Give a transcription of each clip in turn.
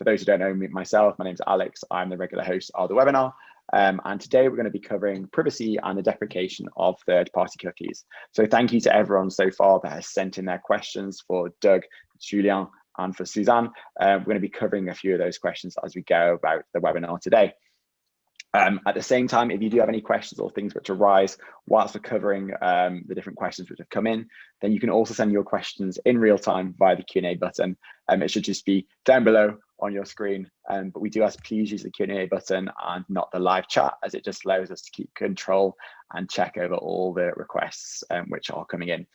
For those who don't know me, myself, my name is Alex. I'm the regular host of the webinar. And today we're going to be covering privacy and the deprecation of third-party cookies. So thank you to everyone so far that has sent in their questions for Doug, Julien, and for Suzanne. We're going to be covering a few of those questions as we go about the webinar today. At the same time, if you do have any questions or things which arise whilst we're covering the different questions which have come in, then you can also send your questions in real time via the Q&A button. It should just be down below on your screen. But we do ask, please use the Q&A button and not the live chat, as it just allows us to keep control and check over all the requests which are coming in.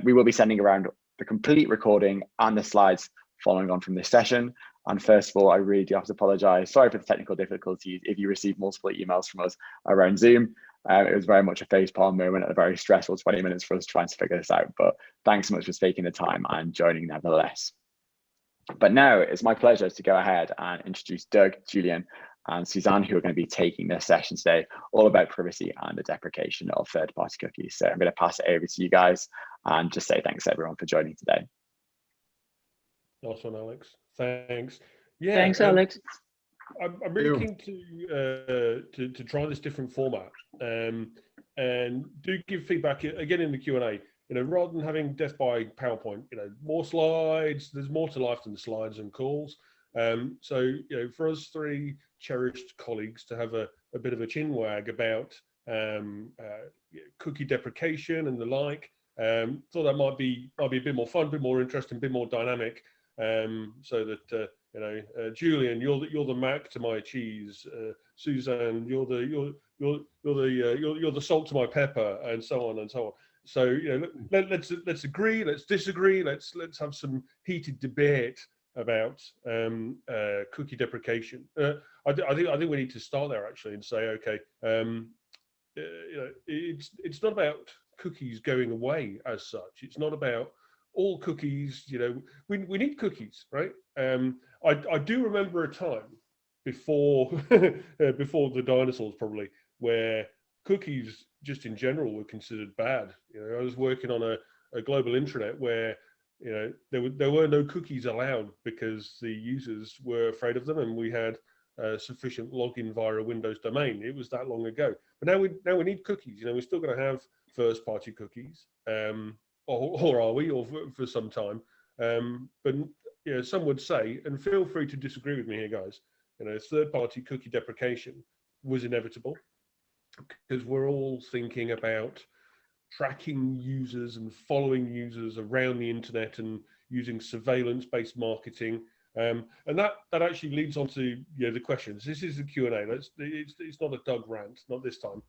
We will be sending around the complete recording and the slides following on from this session. And first of all, I really do have to apologize. Sorry for the technical difficulties if you received multiple emails from us around Zoom. It was very much a facepalm moment and a very stressful 20 minutes for us trying to figure this out. But thanks so much for taking the time and joining nevertheless. But now it's my pleasure to go ahead and introduce Doug, Julien, and Suzanne, who are going to be taking this session today, all about privacy and the deprecation of third-party cookies. So I'm going to pass it over to you guys and just say thanks everyone for joining today. Nice one, Alex. Thanks. Yeah. Thanks, Alex. I'm really keen to try this different format, and do give feedback again in the Q&A. You know, rather than having death by PowerPoint, you know, more slides. There's more to life than slides and calls. So you know, for us three cherished colleagues to have a bit of a chin wag about cookie deprecation and the like. Thought that might be a bit more fun, a bit more interesting, a bit more dynamic. So that you know, Julien, you're the Mac to my cheese. Suzanne, you're the salt to my pepper, and so on and so on. So you know, let's agree, let's disagree, let's have some heated debate about cookie deprecation. I think we need to start there actually and say, okay, you know, it's not about cookies going away as such. It's not about all cookies. You know, we need cookies, right? I do remember a time before before the dinosaurs probably, where cookies just in general were considered bad. You know, I was working on a global intranet where, you know, there were no cookies allowed because the users were afraid of them, and we had sufficient login via a Windows domain. It was that long ago. But now we need cookies. You know, we're still going to have first-party cookies, or are we, or for some time? But you know, some would say, and feel free to disagree with me here, guys. You know, third-party cookie deprecation was inevitable because we're all thinking about tracking users and following users around the internet and using surveillance-based marketing. And that actually leads on to, you know, the questions. This is the Q&A. It's not a Doug rant, not this time.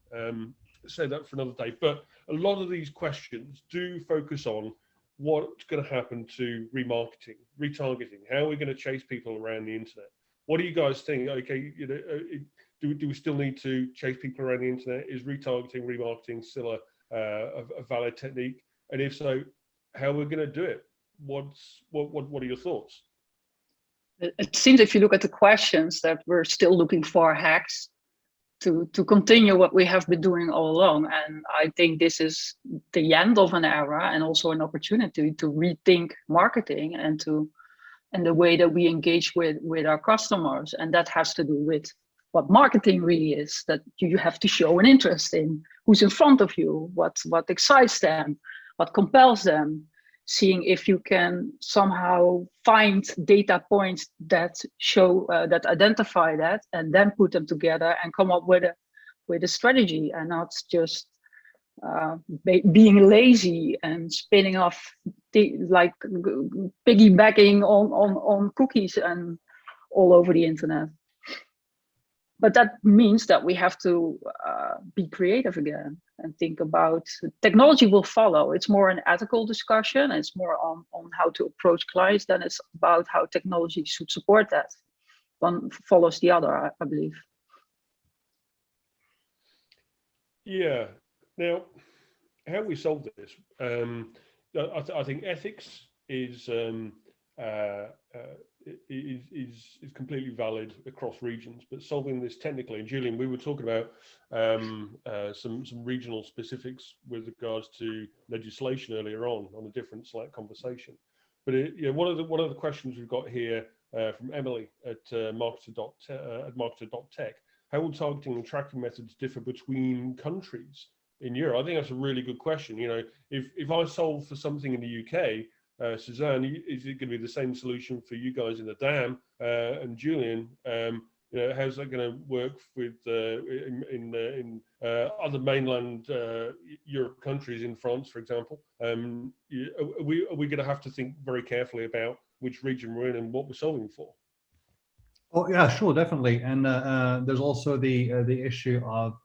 Say that for another day. But a lot of these questions do focus on what's going to happen to remarketing, retargeting. How are we going to chase people around the internet? What do you guys think? Okay, you know, do we still need to chase people around the internet? Is retargeting, remarketing still a valid technique? And if so, how are we going to do it? What are your thoughts? It seems if you look at the questions that we're still looking for hacks to continue what we have been doing all along. And I think this is the end of an era and also an opportunity to rethink marketing and the way that we engage with our customers. And that has to do with what marketing really is, that you have to show an interest in who's in front of you, what excites them, what compels them, seeing if you can somehow find data points that show, that identify that, and then put them together and come up with a strategy, and not just being lazy and spinning off like piggybacking on cookies and all over the internet. But that means that we have to be creative again and think about technology will follow. It's more an ethical discussion. It's more on how to approach clients than it's about how technology should support that. One follows the other, I believe. Yeah. Now, how we solve this? I think ethics is completely valid across regions, but solving this technically, and Julien, we were talking about some regional specifics with regards to legislation earlier on a different Slack conversation. But you know, one of the questions we've got here from Emily at marketer.tech. How will targeting and tracking methods differ between countries in Europe? I think that's a really good question. You know, if I solve for something in the UK, Suzanne, is it going to be the same solution for you guys in the DAM? And Julien, you know, how's that going to work with in other mainland Europe countries, in France, for example? Are we going to have to think very carefully about which region we're in and what we're solving for? Oh yeah, sure, definitely. And there's also the issue of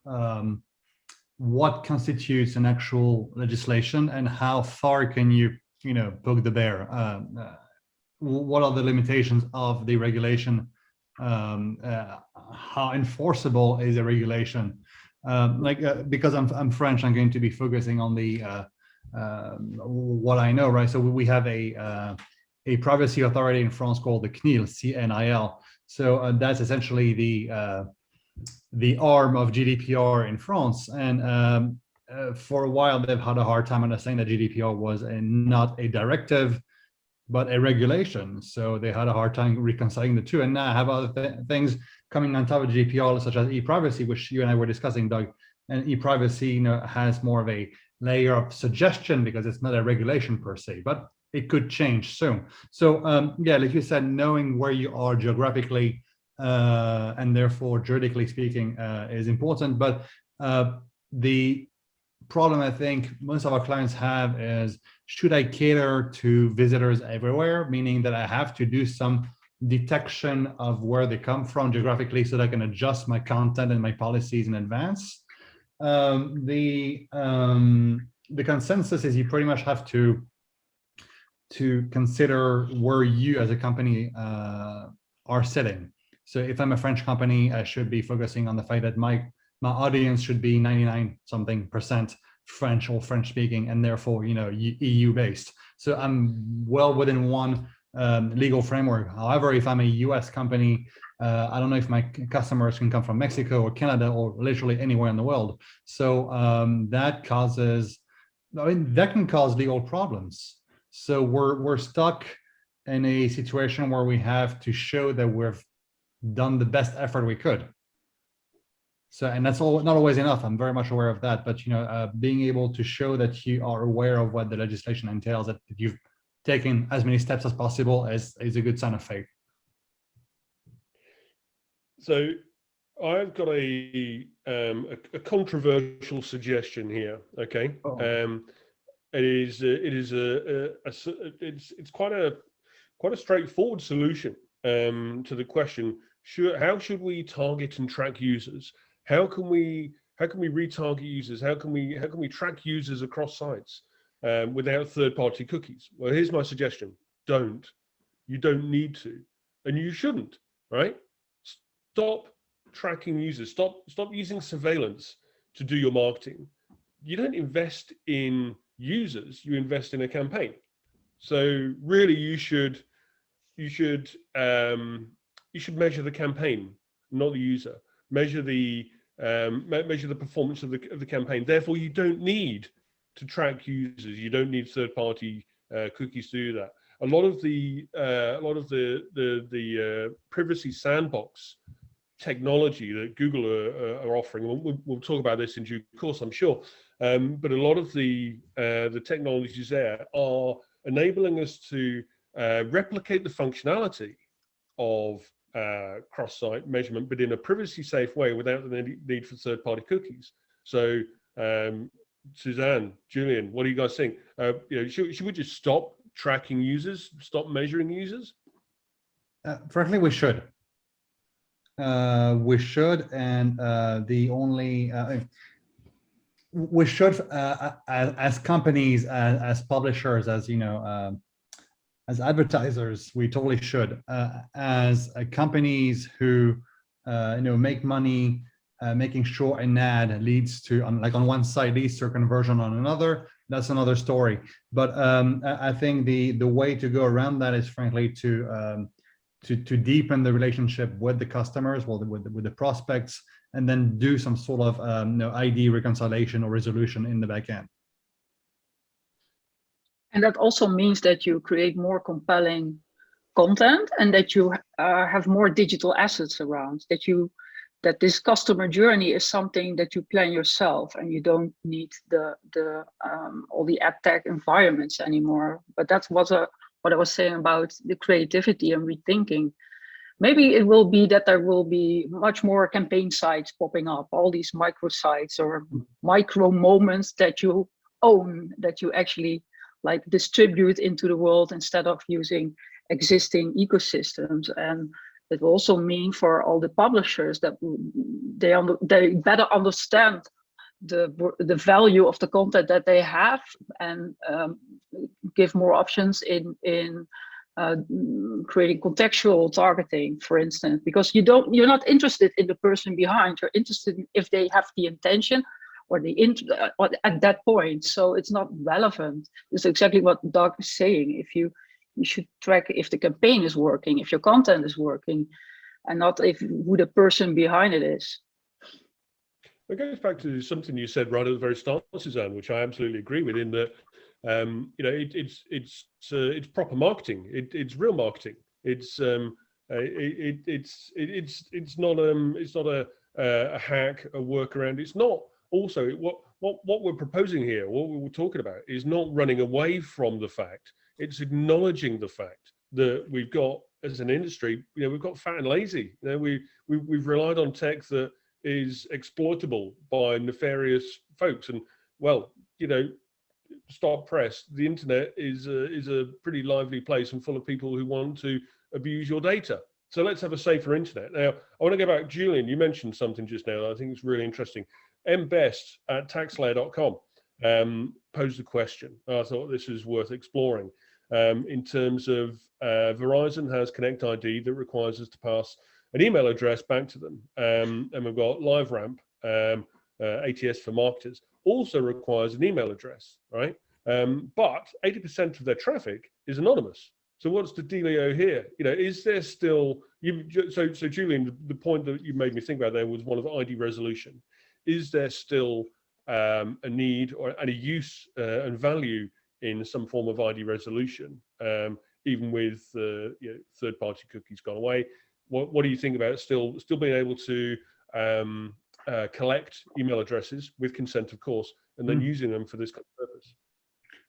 what constitutes an actual legislation and how far can you poke the bear. What are the limitations of the regulation? How enforceable is a regulation? Because I'm French, I'm going to be focusing on the what I know, right? So we have a privacy authority in France called the CNIL, CNIL. So that's essentially the arm of GDPR in France. And for a while, they've had a hard time understanding that GDPR was not a directive, but a regulation. So they had a hard time reconciling the two. And now I have other things coming on top of GDPR, such as e-privacy, which you and I were discussing, Doug. And e-privacy, has more of a layer of suggestion because it's not a regulation per se, but it could change soon. So yeah, like you said, knowing where you are geographically and therefore juridically speaking is important. But the problem I think most of our clients have is, should I cater to visitors everywhere? Meaning that I have to do some detection of where they come from geographically so that I can adjust my content and my policies in advance. The consensus is you pretty much have to consider where you as a company are sitting. So if I'm a French company, I should be focusing on the fact that my audience should be 99% French or French speaking, and therefore, EU based. So I'm well within one legal framework. However, if I'm a US company, I don't know if my customers can come from Mexico or Canada or literally anywhere in the world. So that can cause legal problems. So we're stuck in a situation where we have to show that we've done the best effort we could. So, and that's not always enough. I'm very much aware of that. But being able to show that you are aware of what the legislation entails, that you've taken as many steps as possible, is a good sign of faith. So, I've got a controversial suggestion here. Okay, it's quite a straightforward solution to the question: how should we target and track users? How can we retarget users? How can we track users across sites without third-party cookies? Well, here's my suggestion: don't. You don't need to, and you shouldn't. Right? Stop tracking users. Stop using surveillance to do your marketing. You don't invest in users. You invest in a campaign. So really, you should measure the campaign, not the user. Measure the performance of the campaign. Therefore, you don't need to track users. You don't need third-party cookies to do that. A lot of the privacy sandbox technology that Google are offering. We'll talk about this in due course, I'm sure. But a lot of the technologies there are enabling us to replicate the functionality of cross-site measurement, but in a privacy-safe way without the need for third-party cookies. So, Suzanne, Julien, what do you guys think? Should we just stop tracking users, stop measuring users? Frankly, we should. We should, and we should as companies, as publishers, as advertisers, we totally should. As companies who make money, making sure an ad leads to, on one side leads to a conversion on another, that's another story. But I think the way to go around that is frankly to deepen the relationship with the customers, with the prospects, and then do some sort of ID reconciliation or resolution in the back end. And that also means that you create more compelling content, and that you have more digital assets around, that this customer journey is something that you plan yourself, and you don't need all the ad tech environments anymore. But that's what I was saying about the creativity and rethinking. Maybe it will be that there will be much more campaign sites popping up, all these micro sites or micro moments that you own, that you actually like distribute into the world instead of using existing ecosystems. And it will also mean for all the publishers that they better understand the value of the content that they have, and give more options in creating contextual targeting, for instance, because you're not interested in the person behind, you're interested in if they have the intention or at that point. So it's not relevant. It's exactly what Doug is saying. You should track if the campaign is working, if your content is working, and not who the person behind it is. It goes back to something you said right at the very start, Suzanne, which I absolutely agree with. In that, it's proper marketing. It's real marketing. It's not a hack, a workaround. It's not. Also, what we're proposing here, what we're talking about, is not running away from the fact. It's acknowledging the fact that we've got, as an industry, we've got fat and lazy. We've relied on tech that is exploitable by nefarious folks. And stop press. The internet is a pretty lively place and full of people who want to abuse your data. So let's have a safer internet. Now, I want to go back, Julien, you mentioned something just now that I think is really interesting. mbest@taxslayer.com posed a question. I thought this is worth exploring. In terms of Verizon has Connect ID that requires us to pass an email address back to them. And we've got LiveRamp, ATS for marketers, also requires an email address, right? But 80% of their traffic is anonymous. So what's the dealio here? Is there still, so Julien, the point that you made me think about there was one of ID resolution. Is there still a need or any use and value in some form of ID resolution, even with third-party cookies gone away? What do you think about still being able to collect email addresses with consent, of course, and then using them for this kind of purpose?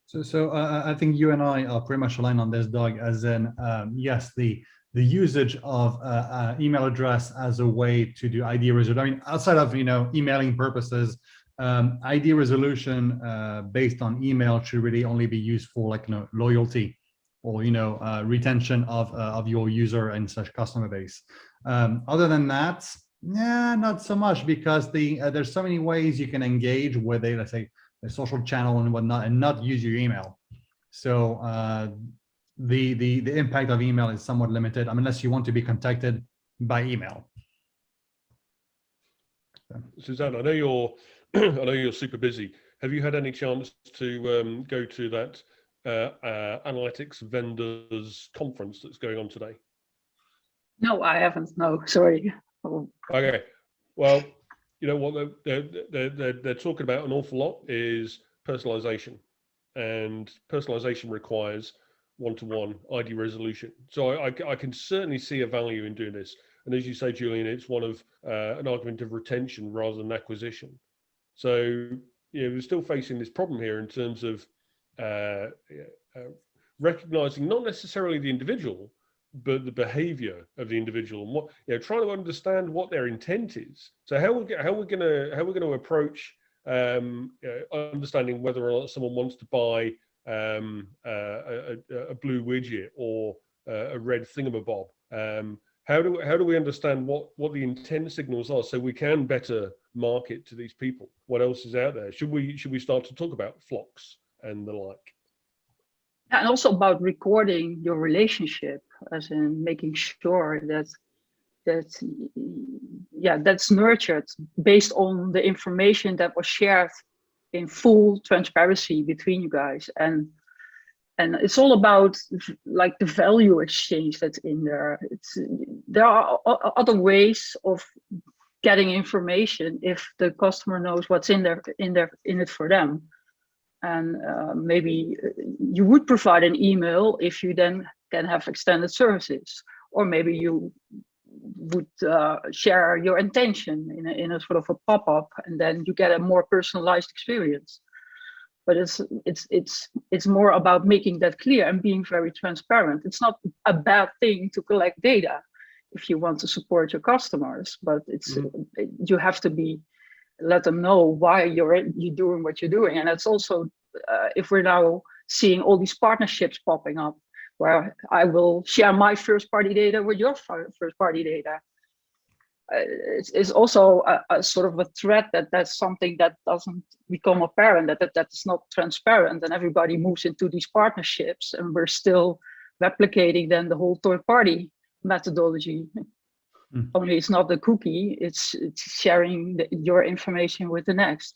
So I think you and I are pretty much aligned on this, Doug, as in, yes, the usage of email address as a way to do ID resolution. I mean, outside of emailing purposes, ID resolution based on email should really only be used for loyalty or retention of your user and such customer base. Other than that, yeah, not so much, because there's so many ways you can engage with let's say a social channel and whatnot, and not use your email. So the impact of email is somewhat limited, unless you want to be contacted by email. Suzanne, I know you're super busy. Have you had any chance to go to that analytics vendors conference that's going on today? No, I haven't. No, sorry. Okay. Well, what they're talking about an awful lot is personalization, and personalization requires one-to-one ID resolution. So I can certainly see a value in doing this. And as you say, Julien, it's one of an argument of retention rather than acquisition. So we're still facing this problem here in terms of recognizing not necessarily the individual, but the behavior of the individual, and what trying to understand what their intent is. So how we're going to approach understanding whether or not someone wants to buy a blue widget or a red thingamabob. How do we understand what the intent signals are, so we can better market to these people? What else is out there? Should we start to talk about FLoCs and the like? And also about recording your relationship, as in making sure that's nurtured based on the information that was shared in full transparency between you guys. And it's all about like the value exchange that's in there. There are other ways of getting information if the customer knows what's in it for them. And maybe you would provide an email if you then can have extended services, or maybe you would share your intention in a sort of a pop-up, and then you get a more personalized experience. But it's more about making that clear and being very transparent. It's not a bad thing to collect data if you want to support your customers, but it's you have to let them know why you're doing what you're doing. And it's also if we're now seeing all these partnerships popping up, where I will share my first-party data with your first-party data. It's also a sort of a threat that's something that doesn't become apparent, that's not transparent, and everybody moves into these partnerships, and we're still replicating then the whole third-party methodology. Only it's not the cookie, it's sharing your information with the next.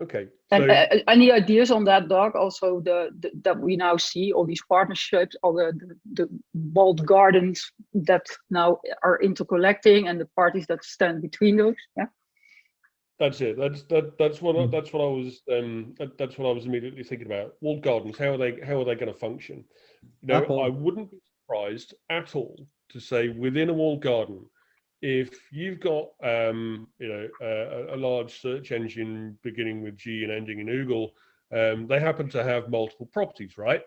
Okay. So, and any ideas on that, Doug? Also, that we now see all these partnerships, all the walled gardens that now are intercollecting, and the parties that stand between those. Yeah. That's it. That's what I was immediately thinking about. Walled gardens. How are they going to function? I wouldn't be surprised at all to say within a walled garden, if you've got a large search engine beginning with G and ending in Google, they happen to have multiple properties, right?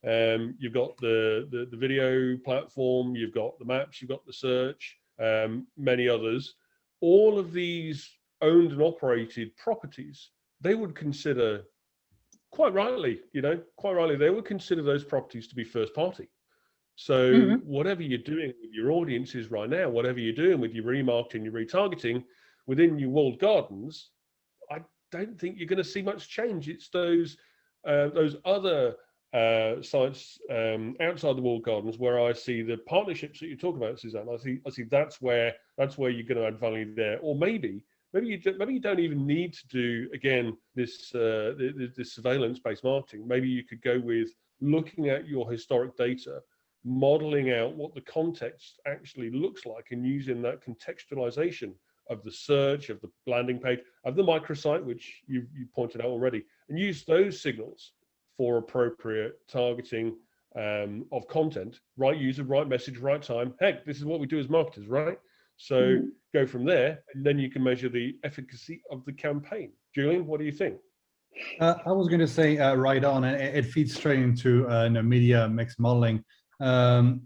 You've got the video platform, you've got the maps, you've got the search, many others. All of these owned and operated properties, they would consider, quite rightly, they would consider those properties to be first party. So whatever you're doing with your audiences right now, whatever you're doing with your remarketing, your retargeting within your walled gardens, I don't think you're going to see much change. It's those other sites outside the walled gardens where I see the partnerships that you talk about, Suzanne. I see that's where you're going to add value there. Or maybe you don't even need to do, again, this surveillance-based marketing. Maybe you could go with looking at your historic data, modeling out what the context actually looks like, and using that contextualization of the search, of the landing page, of the microsite, which you pointed out already, and use those signals for appropriate targeting of content, right user, right message, right time. Heck, this is what we do as marketers, right? So go from there, and then you can measure the efficacy of the campaign. Julien, what do you think? I was going to say right on, and it feeds straight into media mix modeling. And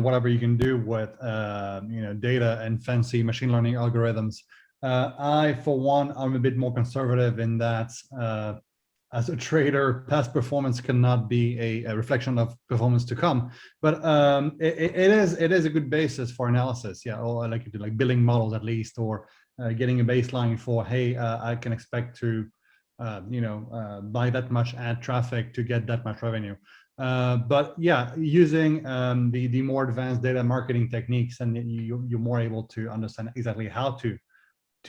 whatever you can do with data and fancy machine learning algorithms. I, for one, I'm a bit more conservative in that as a trader, past performance cannot be a reflection of performance to come, but it is a good basis for analysis. Yeah, or I like to do like billing models at least, or getting a baseline for, hey, I can expect to buy that much ad traffic to get that much revenue. But yeah, using the more advanced data marketing techniques, and you're more able to understand exactly how to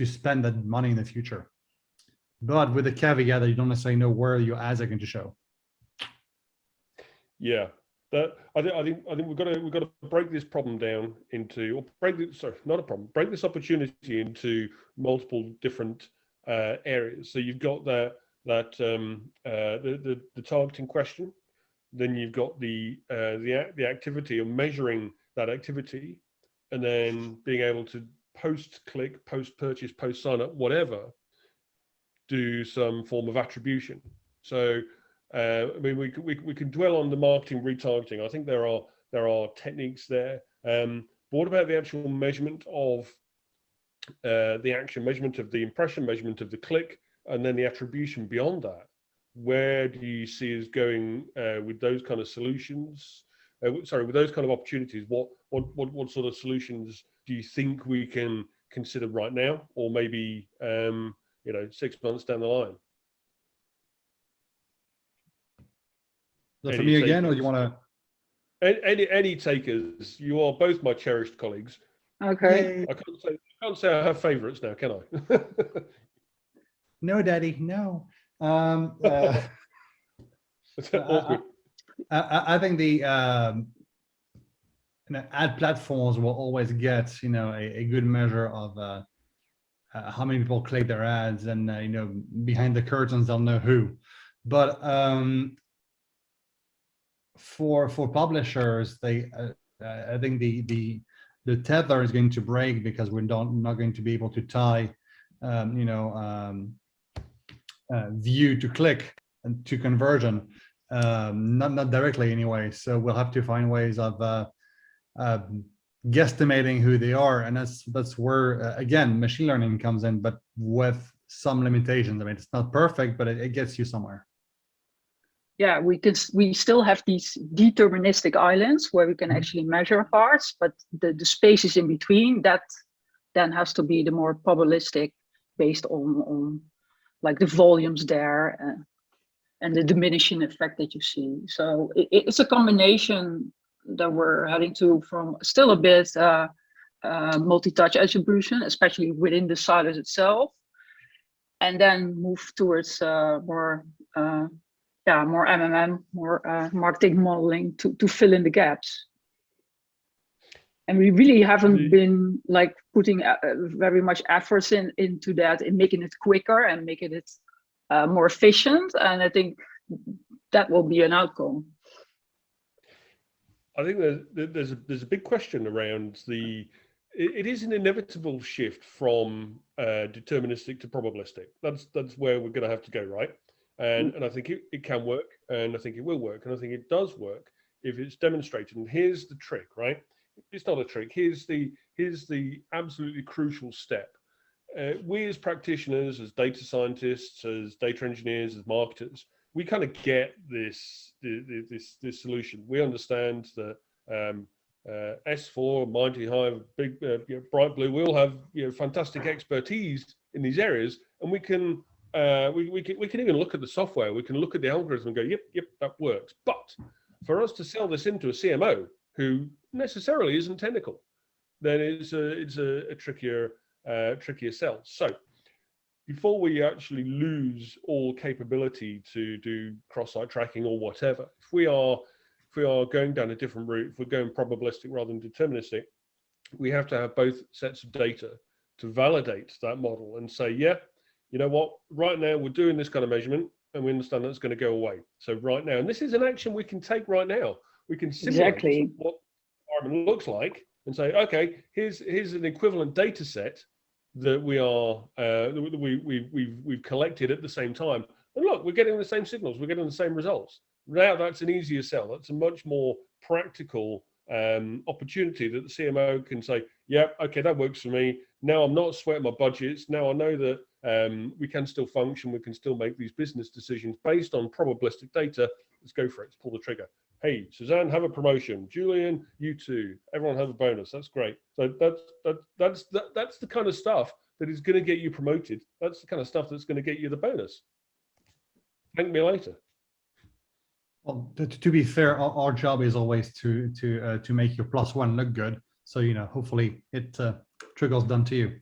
spend that money in the future. But with the caveat that you don't necessarily know where your ads are going to show. Yeah, I think we've got to break this problem down into, or break this opportunity into multiple different areas. So you've got the targeting question. Then you've got the activity of measuring that activity, and then being able to post-click, post-purchase, post-sign-up, whatever, do some form of attribution. So I mean, we can dwell on the marketing retargeting. I think there are techniques there. But what about the actual measurement of the action, measurement of the impression, measurement of the click, and then the attribution beyond that? Where do you see us going with those kind of solutions? With those kind of opportunities, what sort of solutions do you think we can consider right now, or maybe 6 months down the line? Is that for me again, or you want to? Any takers? You are both my cherished colleagues. Okay. I can't say I have favourites now, can I? No, Daddy, no. I think the ad platforms will always get a good measure of how many people click their ads, and behind the curtains they'll know who. But for publishers, I think the tether is going to break, because we're not going to be able to tie view to click and to conversion, not directly anyway. So we'll have to find ways of guesstimating who they are, and that's where again machine learning comes in, but with some limitations. I mean, it's not perfect, but it gets you somewhere. Yeah, we still have these deterministic islands where we can actually measure parts, but the spaces in between, that then has to be the more probabilistic, based on like the volumes there and the diminishing effect that you see. So it's a combination that we're heading to, from still a bit multi-touch attribution, especially within the silos itself, and then move towards more MMM, more marketing modeling to fill in the gaps. And we really haven't been like putting very much efforts into that, in making it quicker and making it more efficient. And I think that will be an outcome. I think there's a big question around it is an inevitable shift from deterministic to probabilistic. That's where we're going to have to go, right? And I think it can work, and I think it will work, and I think it does work if it's demonstrated. And here's the trick, right? It's not a trick. Here's the absolutely crucial step. We as practitioners, as data scientists, as data engineers, as marketers, we kind of get this solution. We understand that S4, Mighty Hive, Big Bright Blue, we all have fantastic expertise in these areas, and we can even look at the software. We can look at the algorithm and go, yep, that works. But for us to sell this into a CMO who necessarily isn't technical, then it's a trickier sell. So before we actually lose all capability to do cross-site tracking or whatever, if we are going down a different route, if we're going probabilistic rather than deterministic, we have to have both sets of data to validate that model and say, yeah, you know what, right now we're doing this kind of measurement and we understand that's going to go away. So right now, and this is an action we can take right now. We can simulate what the environment looks like and say, okay, here's an equivalent data set that we've collected at the same time. And look, we're getting the same signals, we're getting the same results. Now that's an easier sell. That's a much more practical opportunity that the CMO can say, yeah, okay, that works for me. Now I'm not sweating my budgets. Now I know that we can still function. We can still make these business decisions based on probabilistic data. Let's go for it. Let's pull the trigger. Hey, Suzanne, have a promotion. Julien, you too. Everyone have a bonus. That's great. So that's the kind of stuff that is going to get you promoted. That's the kind of stuff that's going to get you the bonus. Thank me later. Well, to be fair, our job is always to make your +1 look good. So hopefully it trickles down to you.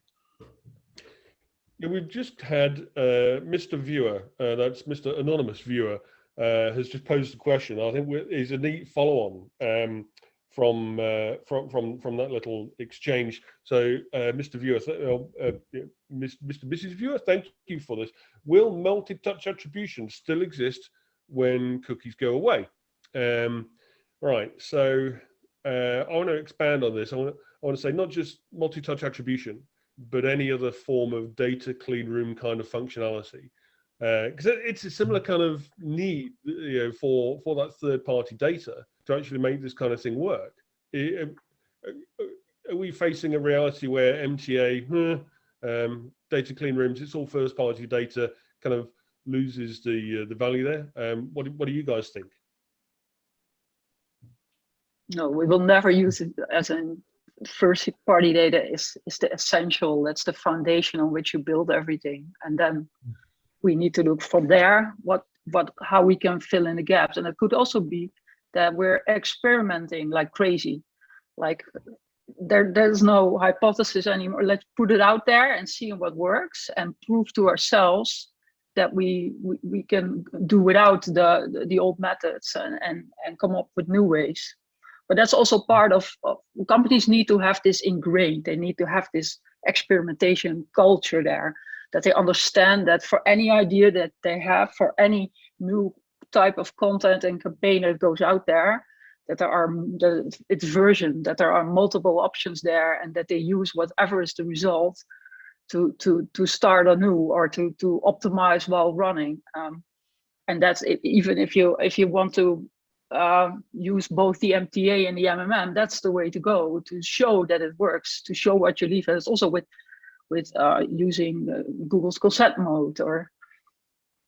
Yeah, we've just had Mr. Viewer, that's Mr. Anonymous Viewer, has just posed a question. I think is a neat follow-on from that little exchange. So, Mr. Viewer, Mrs. Viewer, thank you for this. Will multi-touch attribution still exist when cookies go away? Right. So, I want to expand on this. I want to say not just multi-touch attribution, but any other form of data clean room kind of functionality. Because it's a similar kind of need, for that third-party data to actually make this kind of thing work. Are we facing a reality where MTA, data clean rooms, it's all first-party data, kind of loses the value there? What do you guys think? No, we will never use it as a first-party data. Is the essential. That's the foundation on which you build everything, and then we need to look from there how we can fill in the gaps. And it could also be that we're experimenting like crazy. Like there's no hypothesis anymore. Let's put it out there and see what works and prove to ourselves that we can do without the old methods and come up with new ways. But that's also part of companies need to have this ingrained. They need to have this experimentation culture there, that they understand that for any idea that they have, for any new type of content and campaign that goes out there, that there are its version, that there are multiple options there, and that they use whatever is the result to start anew or to optimize while running. And that's it, even if you want to use both the MTA and the MMM, that's the way to go, to show that it works, to show what you leave. And it's also with using Google's consent mode, or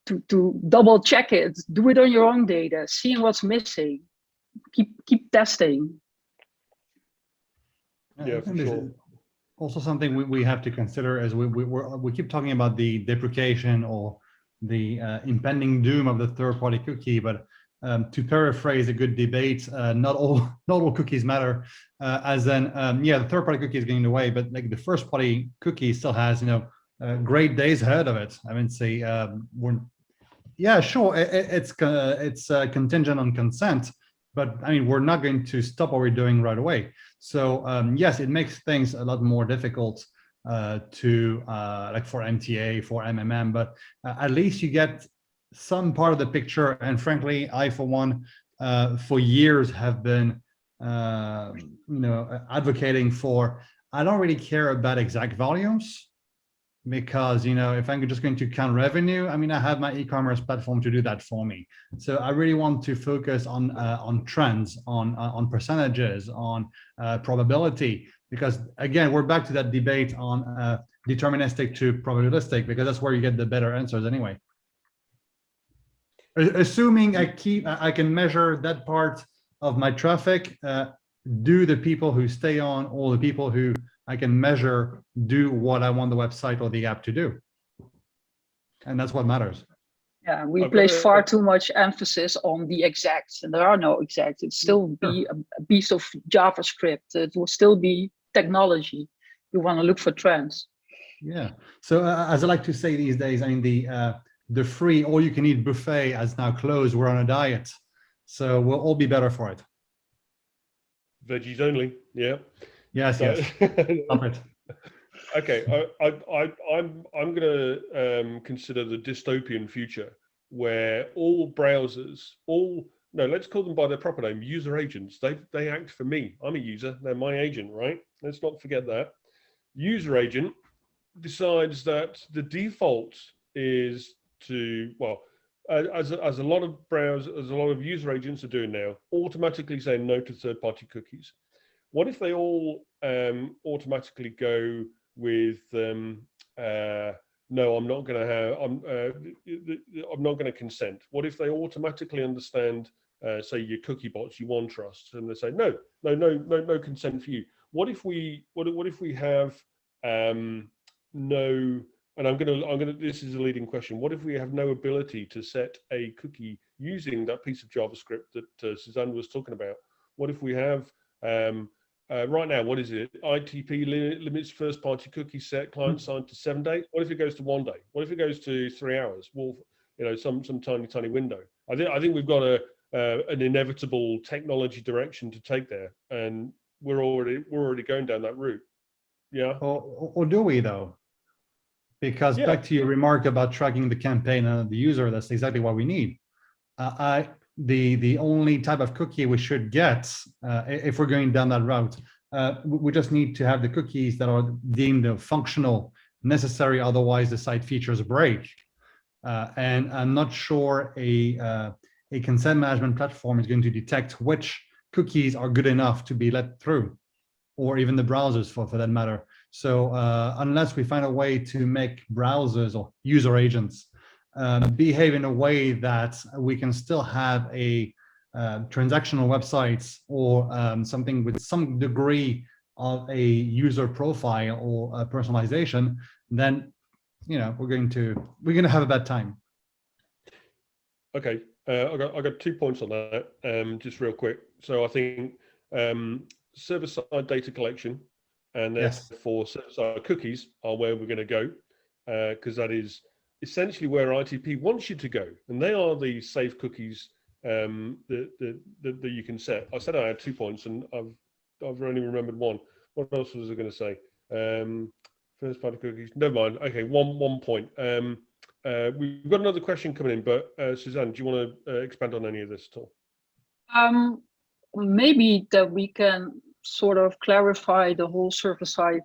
to double check it, do it on your own data, seeing what's missing, keep testing. Yeah, for sure. Also, something we have to consider as we keep talking about the deprecation or the impending doom of the third-party cookie, but to paraphrase a good debate, not all cookies matter. As in, yeah, the third-party cookie is going away, but like the first-party cookie still has, you know, great days ahead of it. I mean, say, yeah, sure, it's contingent on consent, but I mean, we're not going to stop what we're doing right away. So yes, it makes things a lot more difficult to like for MTA, for MMM, but at least you get some part of the picture. And frankly, I, for one, for years have been, you know, advocating for, I don't really care about exact volumes, because, you know, if I'm just going to count revenue, I mean, I have my e-commerce platform to do that for me. So I really want to focus on trends, on percentages, on probability, because again, we're back to that debate on deterministic to probabilistic, because that's where you get the better answers anyway. Assuming I can measure that part of my traffic, do the people who stay on, or the people who I can measure do what I want the website or the app to do. And that's what matters. Yeah, we place far too much emphasis on the exacts, and there are no exacts. It's still be a piece of JavaScript. It will still be technology. You want to look for trends. Yeah. So as I like to say these days, I mean, the free all-you-can-eat buffet has now closed. We're on a diet, so we'll all be better for it. Veggies only. Yeah. Yes. So, yes. Stop it. Okay, I'm going to consider the dystopian future, where all browsers, let's call them by their proper name, user agents. They act for me. I'm a user. They're my agent, right? Let's not forget that. User agent decides that the default is to, well, as a lot of browsers, as a lot of user agents are doing now, automatically saying no to third-party cookies. What if they all automatically go with no, I'm not going to have, I'm not going to consent? What if they automatically understand, say, your cookie bots, you want trust, and they say no consent for you? What if we have no? And I'm gonna. This is a leading question. What if we have no ability to set a cookie using that piece of JavaScript that Suzanne was talking about? What if we have right now, what is it? ITP limits first-party cookie set client side to 7 days. What if it goes to 1 day? What if it goes to 3 hours? Well, you know, some tiny window. I think we've got an inevitable technology direction to take there, and we're already going down that route. Yeah. Or do we though? Because back to your remark about tracking the campaign and the user, that's exactly what we need. The only type of cookie we should get, if we're going down that route, we just need to have the cookies that are deemed functional, necessary, otherwise the site features break. And I'm not sure a consent management platform is going to detect which cookies are good enough to be let through, or even the browsers for that matter. So unless we find a way to make browsers or user agents behave in a way that we can still have a transactional websites or something with some degree of a user profile or personalization, then you know we're going to have a bad time. Okay, I got 2 points on that, just real quick. So I think server-side data collection and therefore server-side cookies are where we're going to go, because that is essentially where ITP wants you to go, and they are the safe cookies that you can set. I said I had 2 points, and I've only remembered one. What else was I going to say? First party cookies. Never mind. Okay, one point. we've got another question coming in, but Suzanne, do you want to expand on any of this at all? Maybe that we can sort of clarify the whole server-side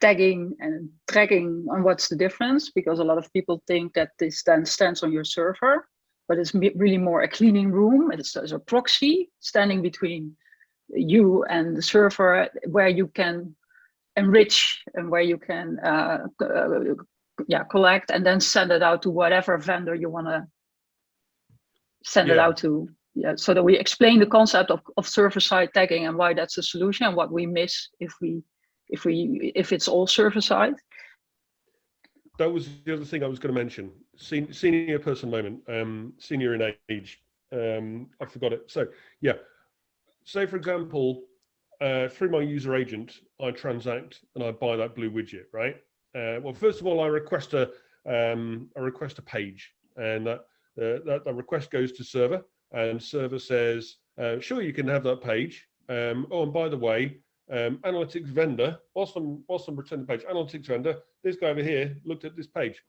tagging and tracking and what's the difference, because a lot of people think that this then stands on your server, but it's really more a cleaning room. It's a proxy standing between you and the server, where you can enrich and where you can collect and then send it out to whatever vendor you want to send it out to. Yeah, so that we explain the concept of server-side tagging and why that's a solution and what we miss if it's all server-side. That was the other thing I was going to mention. Senior person moment, senior in age. I forgot it. So yeah, say for example, through my user agent, I transact and I buy that blue widget, right? Well, first of all, I request a page, and that request goes to server. And server says, sure, you can have that page. Oh, and by the way, analytics vendor, whilst I'm returning the page, analytics vendor, this guy over here looked at this page.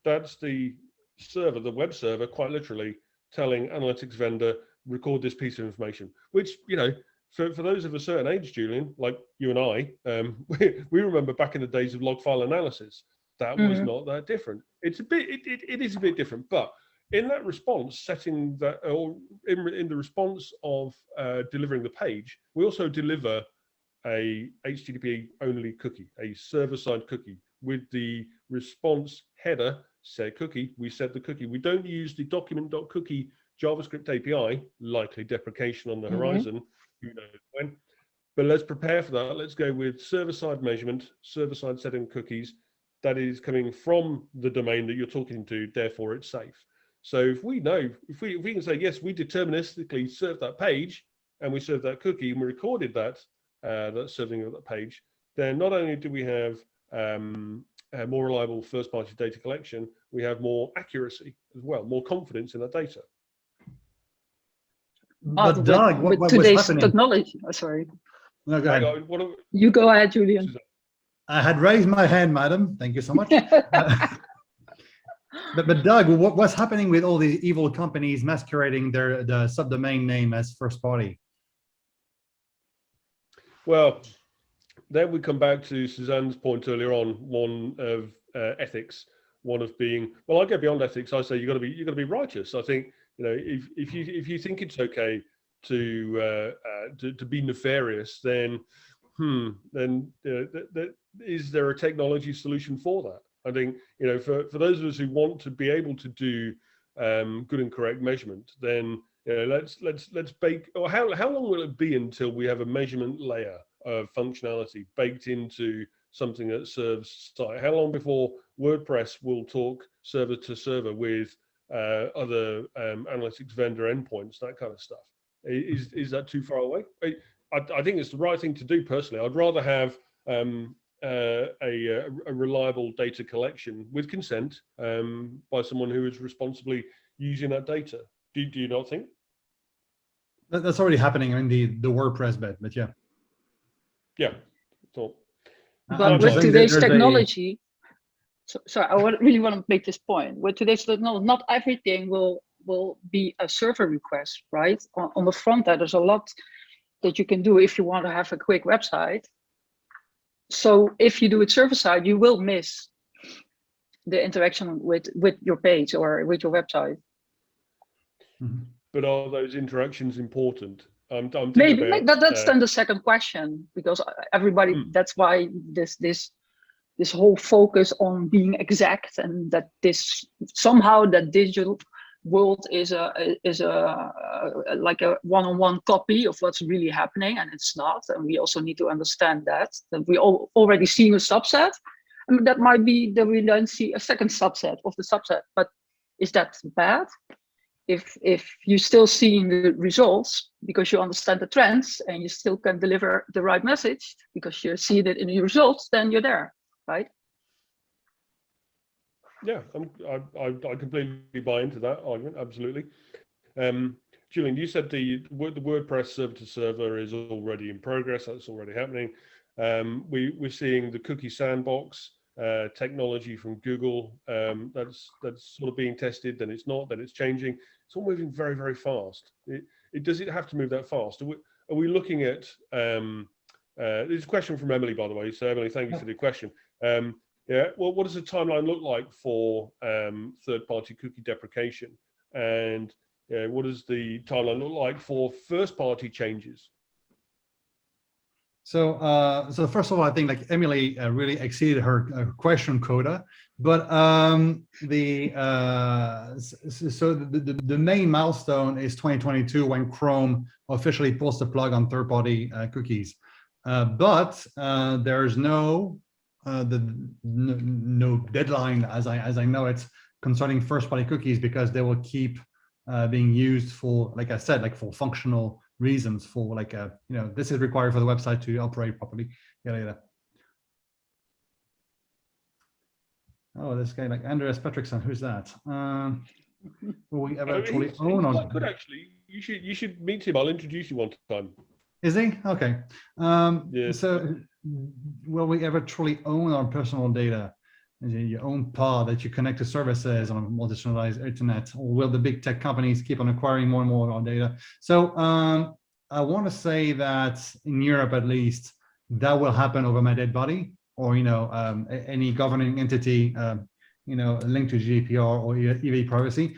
That's the server, the web server, quite literally telling analytics vendor, record this piece of information, which, you know, for those of a certain age, Julien, like you and I, we remember back in the days of log file analysis, that was not that different. It's a bit, it is a bit different, but in that response, setting that, or in the response of delivering the page, we also deliver a HTTP only cookie, a server-side cookie with the response header set cookie. We set the cookie. We don't use the document.cookie JavaScript API, likely deprecation on the horizon, who knows when. But let's prepare for that. Let's go with server-side measurement, server-side setting cookies. That is coming from the domain that you're talking to, therefore it's safe. So if we know, if we can say, yes, we deterministically served that page and we served that cookie and we recorded that, that serving of that page, then not only do we have a more reliable first-party data collection, we have more accuracy as well, more confidence in that data. But Doug, what was happening? Technology, sorry. No, go ahead. You go ahead, Julien. I had raised my hand, madam. Thank you so much. But Doug, what's happening with all these evil companies masquerading the subdomain name as first party? Well, then we come back to Suzanne's point earlier on, one of ethics, one of being, well, I go beyond ethics. I say you got to be righteous. I think, you know, if you think it's okay to be nefarious, then is there a technology solution for that? I think, you know, for those of us who want to be able to do good and correct measurement, then, you know, let's bake. Or how long will it be until we have a measurement layer of functionality baked into something that serves site? How long before WordPress will talk server to server with other analytics vendor endpoints, that kind of stuff? Is that too far away? I think it's the right thing to do personally. I'd rather have a reliable data collection with consent by someone who is responsibly using that data. Do you not think? That's already happening in the WordPress bit, but yeah. Yeah. So, but with today's technology, sorry, I really want to make this point. With today's technology, not everything will be a server request, right? On the front end, there's a lot that you can do if you want to have a quick website. So if you do it server side, you will miss the interaction with your page or with your website. But are those interactions important? Maybe that's then the second question, because everybody, that's why this whole focus on being exact, and that this somehow that digital world is like a one-on-one copy of what's really happening, and it's not. And we also need to understand that we already see a subset, and that might be that we then see a second subset of the subset. But is that bad? If you still seeing the results because you understand the trends and you still can deliver the right message because you see that in the results, then you're there, right? Yeah, I completely buy into that argument. Absolutely. Julien, you said the WordPress server to server is already in progress. That's already happening. We're seeing the cookie sandbox technology from Google that's sort of being tested, then it's not, then it's changing. It's all moving very, very fast. Does it have to move that fast? Are we looking at, there's a question from Emily, by the way. So Emily, thank you for the question. Yeah, well, what does the timeline look like for third-party cookie deprecation? And what does the timeline look like for first-party changes? So, so first of all, I think like Emily really exceeded her question quota, but the main milestone is 2022 when Chrome officially pulls the plug on third-party cookies, but there's no deadline as I know it concerning first-party cookies, because they will keep being used for, like I said, like for functional reasons, for like you know, this is required for the website to operate properly. Yeah. Oh, this guy like Andreas Patrickson, who's that? Will we ever actually own on? Good, actually. You should meet him. I'll introduce you one time. Is he? Okay. Yeah. So will we ever truly own our personal data? Is it your own pod that you connect to services on a multi-channelized internet, or will the big tech companies keep on acquiring more and more of our data? So I want to say that in Europe, at least, that will happen over my dead body, or, you know, any governing entity, you know, linked to GDPR or EV privacy.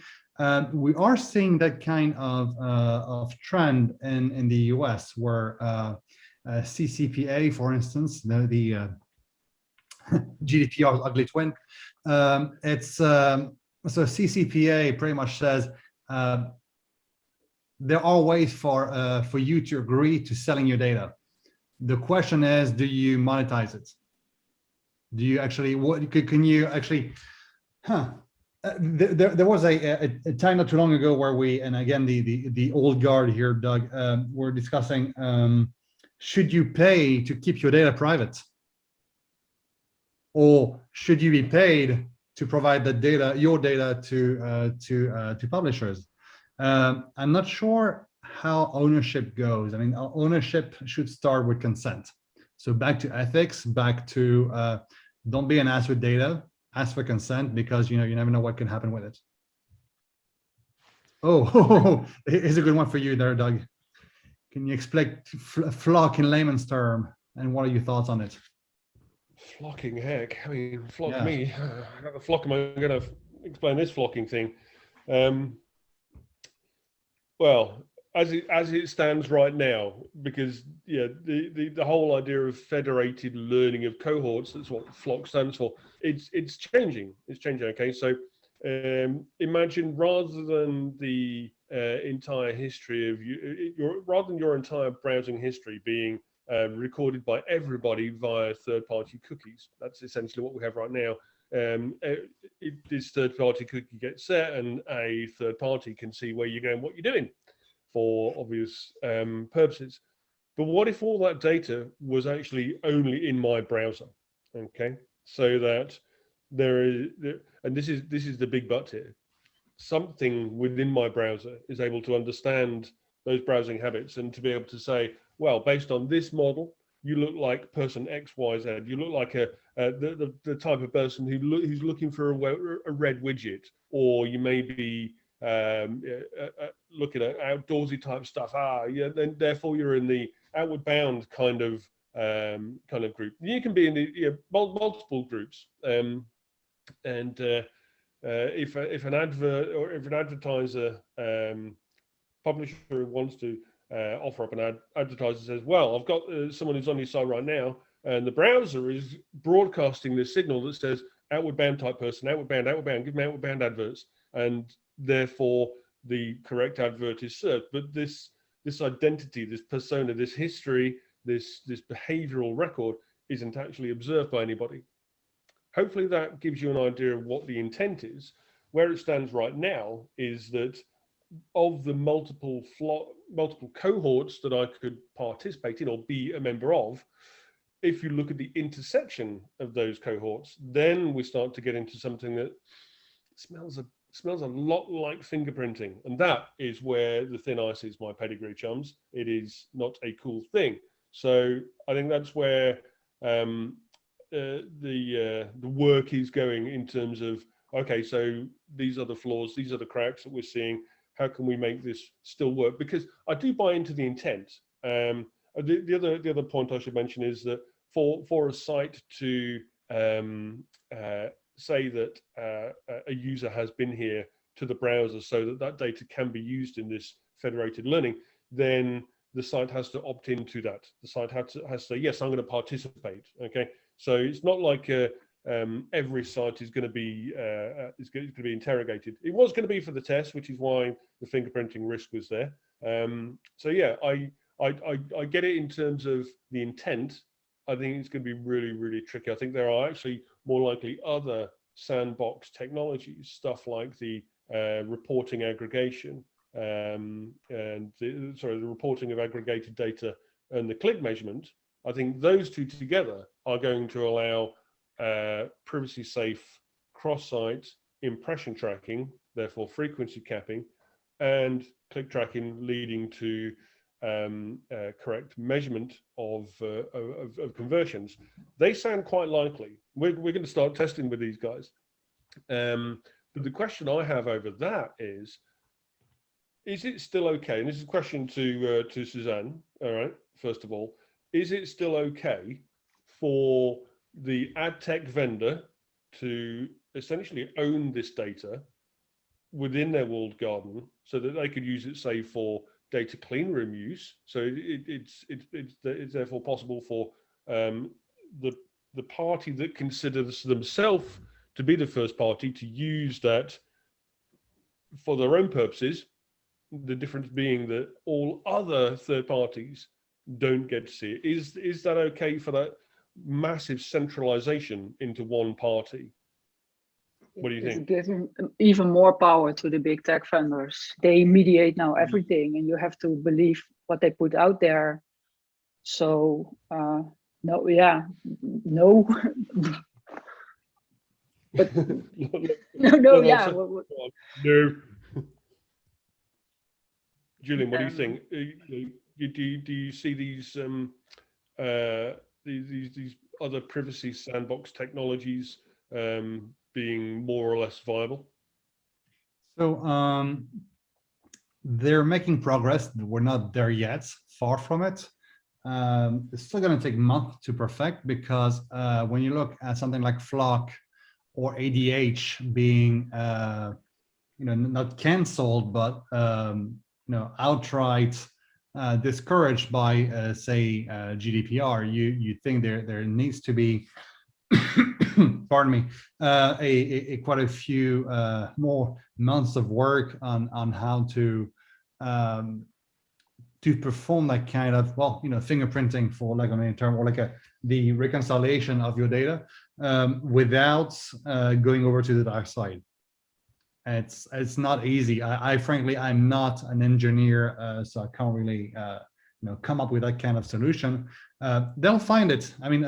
We are seeing that kind of trend in the US, where CCPA, for instance, the GDPR's ugly twin. So CCPA pretty much says there are ways for you to agree to selling your data. The question is, do you monetize it? Do you actually, what can you actually? There was a time not too long ago where we, and again the old guard here, Doug, were discussing should you pay to keep your data private? Or should you be paid to provide the data, your data, to publishers? I'm not sure how ownership goes. I mean, ownership should start with consent. So back to ethics, back to don't be an ass with data. Ask for consent, because you know, you never know what can happen with it. Oh, here's a good one for you there, Doug. Can you explain FLoC in layman's term, and what are your thoughts on it? Flocking, heck, I mean, flock me. How the flock am I going to explain this flocking thing? Well, as it stands right now, because yeah, the whole idea of federated learning of cohorts, that's what FLoC stands for. It's changing. It's changing. Okay, so imagine, rather than the entire history of rather than your entire browsing history being recorded by everybody via third-party cookies. That's essentially what we have right now. This third-party cookie gets set, and a third party can see where you're going, what you're doing, for obvious purposes. But what if all that data was actually only in my browser? Okay, so that there is, and this is the big but here. Something within my browser is able to understand those browsing habits, and to be able to say, well, based on this model, you look like person X, Y, Z. You look like the type of person who's looking for a red widget, or you may be looking at outdoorsy type stuff. Yeah, then therefore you're in the outward bound kind of group. You can be in the multiple groups, and if an advert, or if an advertiser publisher wants to offer up an advertiser says, well, I've got someone who's on your site right now, and the browser is broadcasting this signal that says outward bound type person, outward bound, give me outward bound adverts, and therefore the correct advert is served. But this identity, this persona, this history, this behavioral record isn't actually observed by anybody. Hopefully that gives you an idea of what the intent is. Where it stands right now is that of the multiple cohorts that I could participate in or be a member of, if you look at the intersection of those cohorts, then we start to get into something that smells a lot like fingerprinting. And that is where the thin ice is, my pedigree chums. It is not a cool thing. So I think that's where the work is going in terms of, okay, so these are the flaws, these are the cracks that we're seeing. How can we make this still work? Because I do buy into the intent. The other point I should mention is that for a site to say that a user has been here to the browser so that that data can be used in this federated learning, then the site has to opt into that. The site has to say, yes, I'm going to participate. Okay, so it's not like every site is going to be interrogated. It was going to be for the test, which is why the fingerprinting risk was there. So yeah, I get it in terms of the intent. I think it's going to be really, really tricky. I think there are actually more likely other sandbox technologies, stuff like the reporting aggregation, and the reporting of aggregated data and the click measurement. I think those two together are going to allow privacy safe cross-site impression tracking, therefore frequency capping, and click tracking, leading to correct measurement of conversions. They sound quite likely. We're going to start testing with these guys. But the question I have over that is it still okay? And this is a question to Suzanne. All right, first of all, is it still okay for the ad tech vendor to essentially own this data within their walled garden so that they could use it, say, for data clean room use? So it's therefore possible for the party that considers themselves to be the first party to use that for their own purposes. The difference being that all other third parties don't get to see it. Is that okay for that massive centralization into one party? What do you think? It's giving even more power to the big tech vendors. They mediate now everything, and you have to believe what they put out there. So no, yeah, no. But no, yeah. No. Julien, what do you think? Do you see these other privacy sandbox technologies being more or less viable? So they're making progress. We're not there yet, far from it. It's still going to take months to perfect, because when you look at something like FLoC or ADH being not canceled, but outright discouraged by say GDPR, you think there needs to be pardon me, quite a few more months of work on how to perform that kind of, fingerprinting, for like a term, or like the reconciliation of your data without going over to the dark side. It's not easy. I frankly, I'm not an engineer, so I can't really come up with that kind of solution. They'll find it. I mean,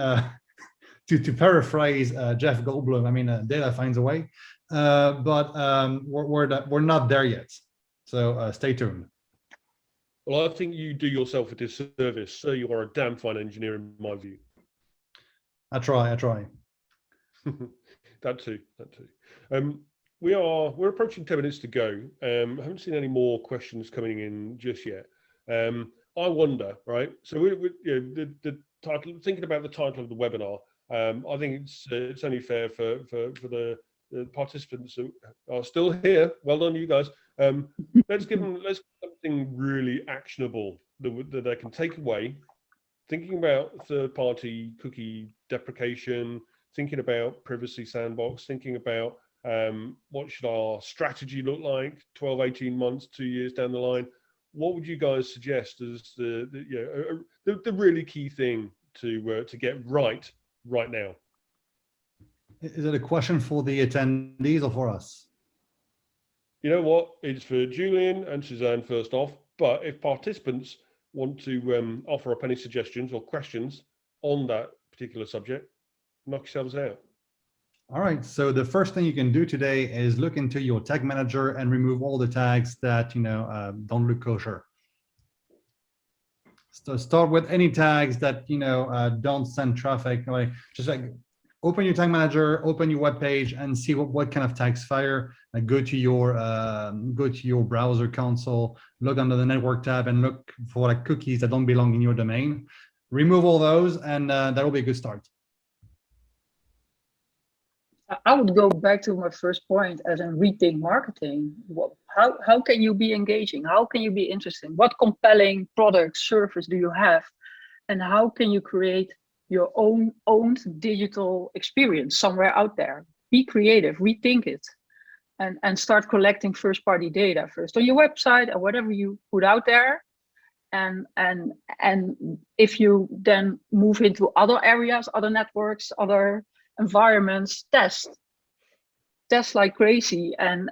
to paraphrase Jeff Goldblum, I mean, data finds a way, but we're not there yet. So stay tuned. Well, I think you do yourself a disservice. So you are a damn fine engineer, in my view. I try. That too. We're approaching 10 minutes to go. I haven't seen any more questions coming in just yet. I wonder, right? So the title, thinking about the title of the webinar, I think it's only fair for the participants who are still here. Well done, you guys. Let's give them something really actionable that they can take away. Thinking about third-party cookie deprecation, thinking about privacy sandbox, thinking about what should our strategy look like 12, 18 months, 2 years down the line. What would you guys suggest as the really key thing to get right now? Is it a question for the attendees or for us? You know what? It's for Julien and Suzanne first off, but if participants want to offer up any suggestions or questions on that particular subject, knock yourselves out. All right, so the first thing you can do today is look into your tag manager and remove all the tags that don't look kosher. So start with any tags that don't send traffic. Just like open your tag manager, open your web page, and see what kind of tags fire. Like go to your browser console, look under the network tab, and look for like cookies that don't belong in your domain. Remove all those, and that will be a good start. I would go back to my first point as in rethink marketing. How can you be engaging? How can you be interesting? What compelling product, service do you have? And how can you create your own digital experience somewhere out there? Be creative, rethink it, and start collecting first-party data first on your website or whatever you put out there. And if you then move into other areas, other networks, other environments, test like crazy, and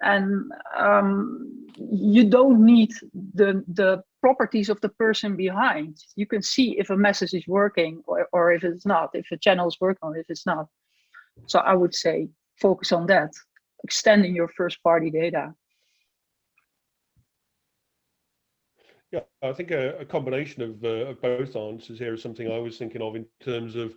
you don't need the properties of the person behind. You can see if a message is working or if it's not, if a channel is working or if it's not. So I would say focus on that, extending your first party data. Yeah, I think a combination of both answers here is something I was thinking of in terms of,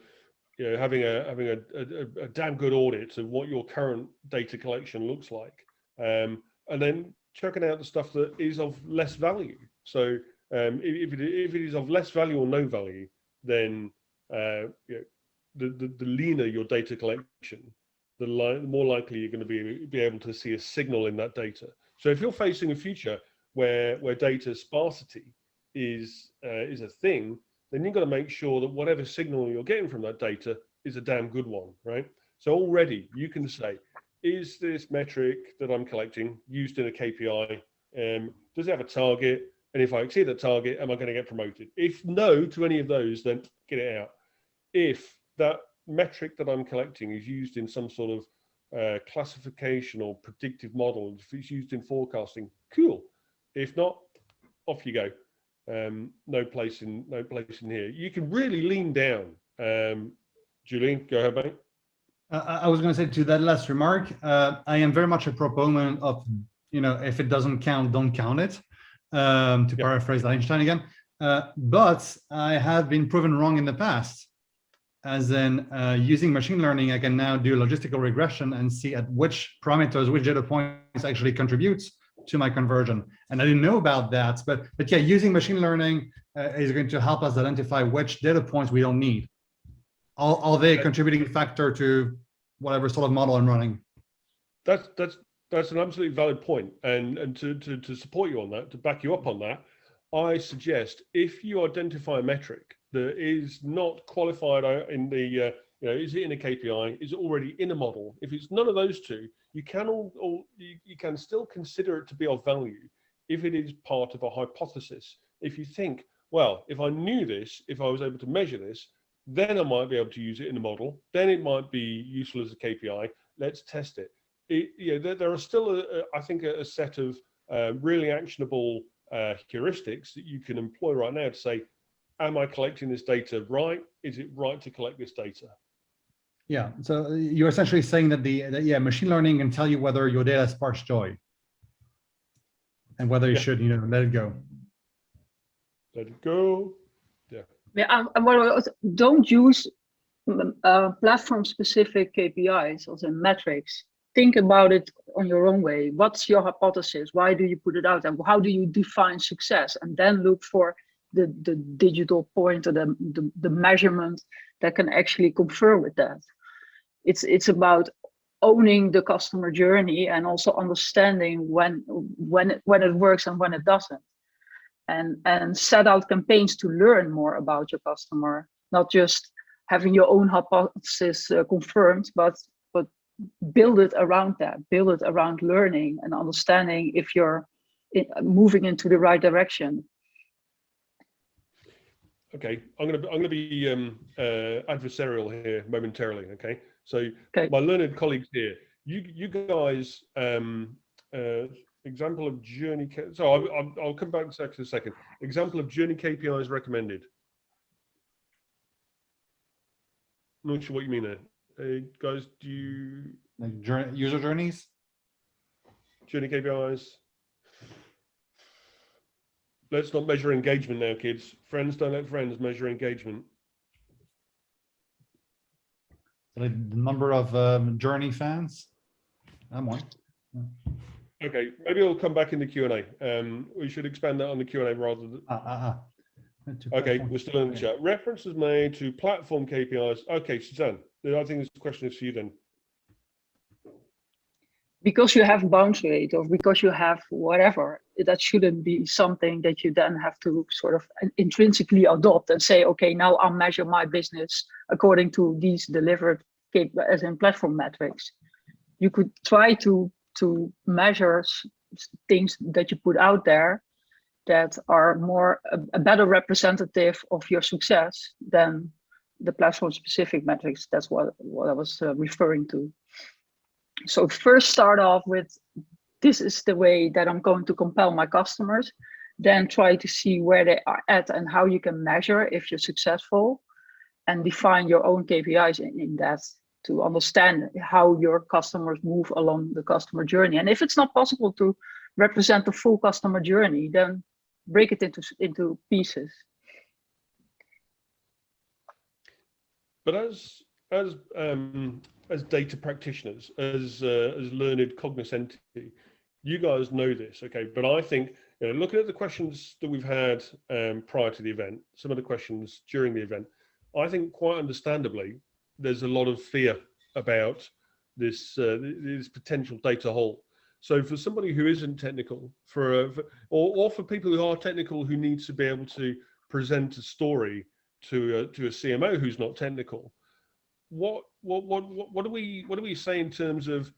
you know, having a damn good audit of what your current data collection looks like, and then checking out the stuff that is of less value. So if it is of less value or no value, then you know, the leaner your data collection, the more likely you're going to be able to see a signal in that data. So if you're facing a future where data sparsity is a thing, then you've got to make sure that whatever signal you're getting from that data is a damn good one, right? So already you can say, is this metric that I'm collecting used in a KPI? Does it have a target? And if I exceed the target, am I going to get promoted? If no to any of those, then get it out. If that metric that I'm collecting is used in some sort of classification or predictive model, if it's used in forecasting, cool. If not, off you go. No place in here. You can really lean down. Julien, go ahead, mate. I was going to say to that last remark, I am very much a proponent of, you know, if it doesn't count, don't count it, to paraphrase Einstein again. But I have been proven wrong in the past. As in using machine learning, I can now do logistical regression and see at which parameters, which data points actually contributes to my conversion. And I didn't know about that, but yeah, using machine learning is going to help us identify which data points we don't need. Are they a contributing factor to whatever sort of model I'm running? That's an absolutely valid point. And to support you on that, to back you up on that, I suggest if you identify a metric that is not qualified in the, you know, is it in a KPI? Is it already in a model? If it's none of those two, you can still consider it to be of value if it is part of a hypothesis. If you think, well, if I knew this, if I was able to measure this, then I might be able to use it in a model. Then it might be useful as a KPI. Let's test it. You know, there are still, I think, a set of really actionable heuristics that you can employ right now to say, am I collecting this data right? Is it right to collect this data? Yeah, so you're essentially saying that machine learning can tell you whether your data sparks joy and whether you should, you know, let it go. Let it go. Yeah, don't use platform-specific KPIs or metrics. Think about it on your own way. What's your hypothesis? Why do you put it out? And how do you define success? And then look for the digital point or the measurement that can actually confer with that. It's about owning the customer journey and also understanding when it works and when it doesn't. And set out campaigns to learn more about your customer, not just having your own hypothesis confirmed, but build it around that, build it around learning and understanding if you're moving into the right direction. Okay, I'm gonna be adversarial here momentarily. Okay, so my learned colleagues here, you guys, example of journey. So I'll come back to a second. Example of journey KPIs recommended. Not sure what you mean there, guys. Do you like user journeys? Journey KPIs. Let's not measure engagement now, kids. Friends don't let friends measure engagement. So like the number of Journey fans. I'm one. Yeah. Okay, maybe I'll come back in the Q&A. We should expand that on the Q&A rather than. Okay, we're still in the chat. References made to platform KPIs. Okay, Suzanne, I think this question is for you then. Because you have bounce rate or because you have whatever, that shouldn't be something that you then have to sort of intrinsically adopt and say, okay, now I'll measure my business according to these delivered as in platform metrics. You could try to measure things that you put out there that are more a better representative of your success than the platform specific metrics. That's what I was referring to. So first start off with, this is the way that I'm going to compel my customers, then try to see where they are at and how you can measure if you're successful, and define your own KPIs in that to understand how your customers move along the customer journey. And if it's not possible to represent the full customer journey, then break it into pieces. But as data practitioners, as learned cognoscenti, you guys know this, okay? But I think, looking at the questions that we've had prior to the event, some of the questions during the event, I think quite understandably, there's a lot of fear about this potential data hole. So for somebody who isn't technical, or for people who are technical who need to be able to present a story to a CMO who's not technical, what do we say in terms of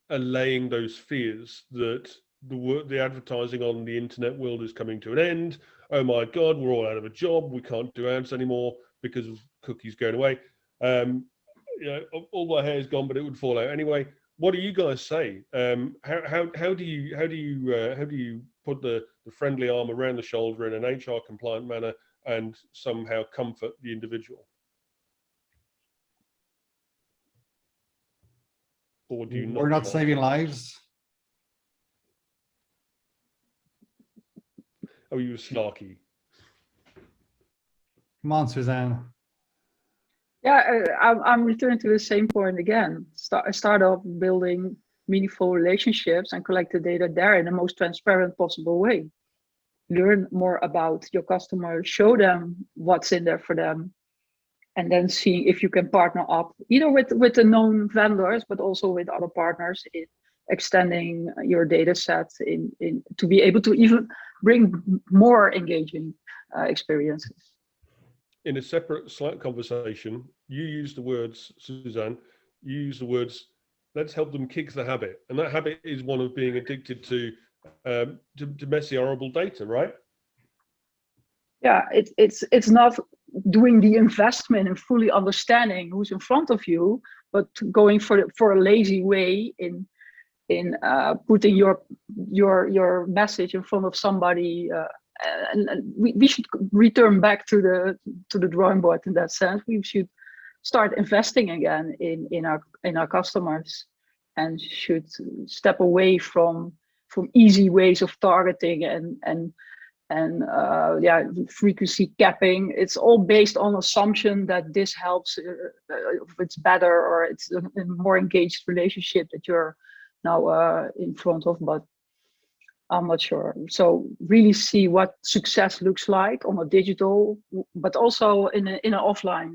allaying those fears that the advertising on the internet world is coming to an end? Oh my God, we're all out of a job. We can't do ads anymore because of cookies going away. All my hair is gone, but it would fall out anyway. What do you guys say? How do you put the friendly arm around the shoulder in an HR compliant manner and somehow comfort the individual? Or do you We're not saving lives. Oh, you were snarky. Come on, Suzanne. Yeah, I'm returning to the same point again. Start off building meaningful relationships and collect the data there in the most transparent possible way. Learn more about your customer, show them what's in there for them, and then see if you can partner up either with the known vendors, but also with other partners in extending your data sets in to be able to even bring more engaging experiences. In a separate Slack conversation, you use the words, Suzanne, you use the words, let's help them kick the habit. And that habit is one of being addicted to messy, horrible data, right? Yeah, it's not doing the investment and fully understanding who's in front of you, but going for a lazy way in putting your message in front of somebody. And we should return back to the drawing board in that sense. We should start investing again in our customers, and should step away from easy ways of targeting and frequency capping. It's all based on assumption that this helps, if it's better or it's a more engaged relationship that you're now in front of, but I'm not sure. So really see what success looks like on a digital, but also in an offline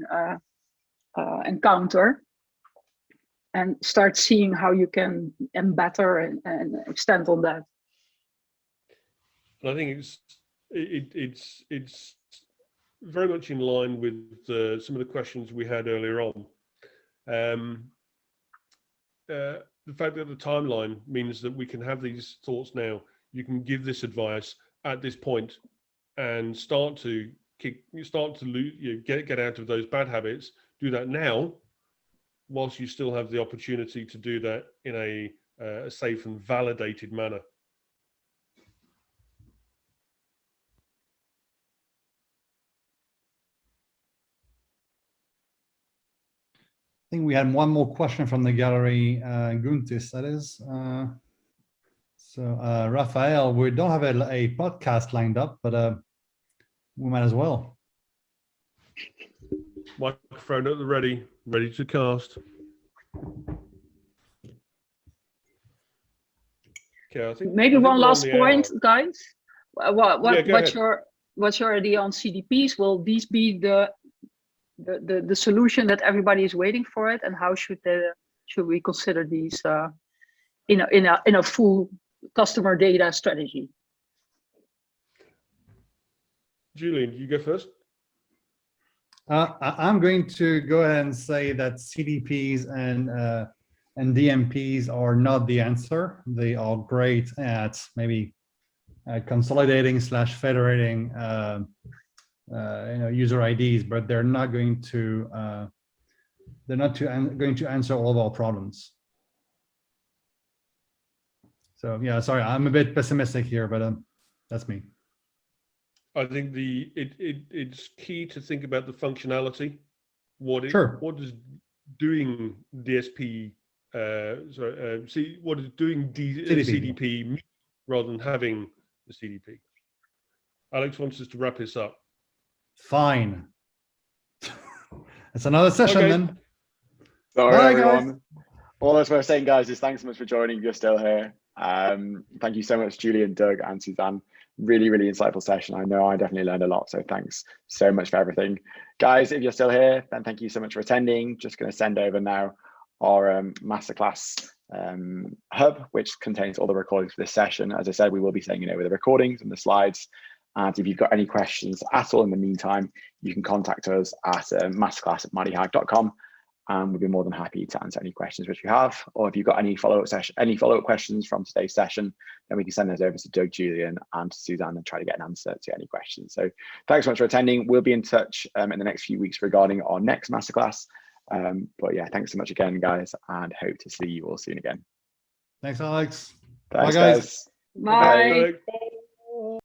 encounter, and start seeing how you can embed and extend on that. I think it's very much in line with some of the questions we had earlier on. The fact that the timeline means that we can have these thoughts now. You can give this advice at this point and start to get out of those bad habits. Do that now, whilst you still have the opportunity to do that in a safe and validated manner. I think we had one more question from the gallery, Guntis, that is. So Raphael, we don't have a podcast lined up, but we might as well. Microphone at the ready to cast. Okay, I think maybe one we're on last the point, hour. guys. Yeah, What's your idea on CDPs? Will these be the solution that everybody is waiting for it, and how should we consider these in a full customer data strategy? Julien, you go first. I'm going to go ahead and say that CDPs and DMPs are not the answer. They are great at maybe consolidating / federating user IDs, but they're not going to answer all of our problems. So yeah, sorry, I'm a bit pessimistic here, but that's me. I think it's key to think about the functionality. What is doing DSP? What is doing CDP mean, rather than having the CDP. Alex wants us to wrap this up. Fine. It's another session then. Sorry, bye, everyone. guys. All that's worth saying, guys, is thanks so much for joining. If you're still here. Thank you so much, Julien, Doug, and Suzanne. Really, really insightful session. I know I definitely learned a lot, so thanks so much for everything. Guys, if you're still here, then thank you so much for attending. Just going to send over now our masterclass hub, which contains all the recordings for this session. As I said, we will be sending over the recordings and the slides. And if you've got any questions at all in the meantime, you can contact us at masterclass@mightyhack.com. And we'll be more than happy to answer any questions which you have. Or if you've got any follow-up questions from today's session, then we can send those over to Doug, Julien, and Suzanne and try to get an answer to any questions. So thanks so much for attending. We'll be in touch in the next few weeks regarding our next masterclass. But yeah, thanks so much again, guys, and hope to see you all soon again. Thanks, Alex. Thanks, Bye, guys. guys. Bye. Bye.